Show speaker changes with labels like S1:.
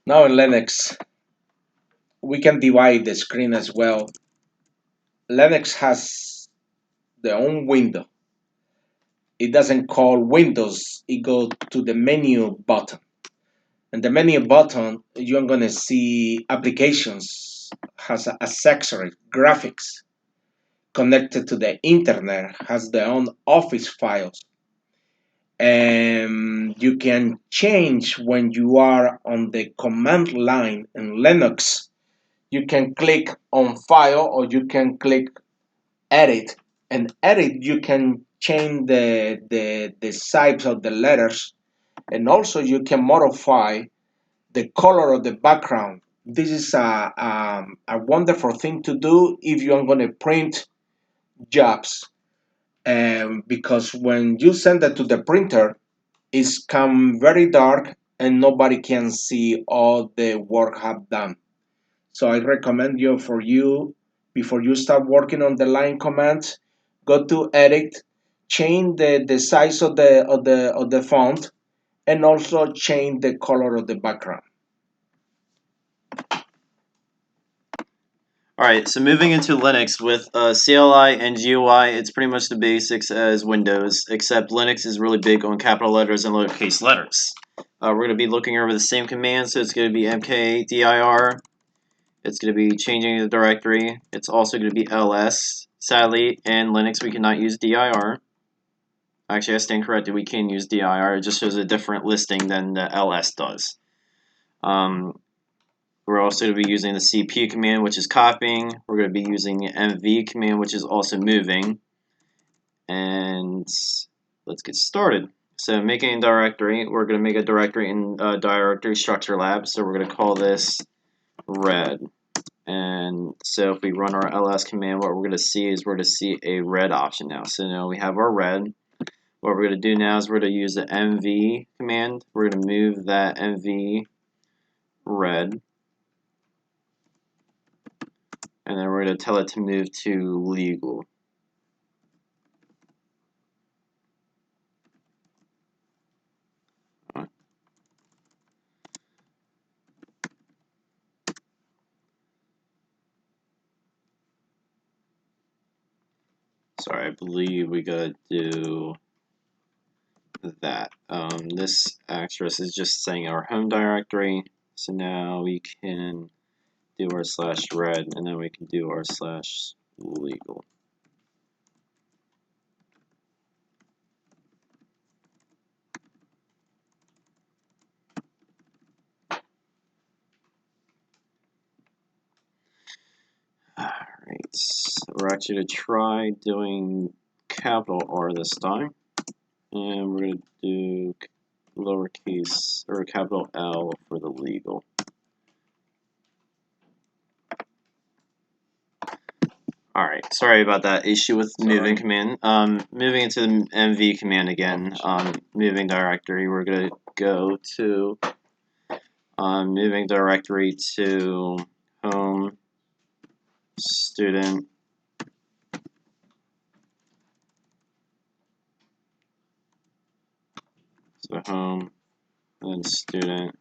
S1: Now in Linux, we can divide the screen as well. Linux has their own window. It doesn't call Windows, it goes to the menu button. And the menu button, you're gonna see applications, has a accessory, graphics, connected to the internet, has their own office files. And you can change when you are on the command line in Linux. You can click on file or you can click edit. And edit, you can change the size of the letters, and also you can modify the color of the background. This is a wonderful thing to do if you're going to print jobs, because when you send it to the printer, it's come very dark and nobody can see all the work have done. So I recommend you, for you, before you start working on the line command, go to edit, change the size of the font, and also change the color of the background.
S2: Alright, so moving into Linux with CLI and GUI, it's pretty much the basics as Windows, except Linux is really big on capital letters and lowercase letters. We're going to be looking over the same command, so it's going to be mkdir, it's going to be changing the directory, it's also going to be ls. Sadly, in Linux we cannot use dir. Actually, I stand corrected, we can use dir, it just shows a different listing than the ls does. We're also going to be using the cp command, which is copying. We're going to be using the mv command, which is also moving. And let's get started. So making a directory, we're going to make a directory in directory structure lab. So we're going to call this red. And so if we run our ls command, what we're going to see is we're going to see a red option now. So now we have our red. What we're going to do now is we're going to use the mv command. We're going to move that mv red. And then we're going to tell it to move to legal. Sorry, I believe we gotta do that. This asterisk is just saying our home directory. So now we can do our /red, and then we can do our /legal. Alright, so we're actually going to try doing capital R this time. And we're going to do lowercase, or capital L for the legal. Alright, sorry about that issue with moving command. Moving into the mv command again, moving directory, we're going to go to moving directory to home, student, so home, and then student,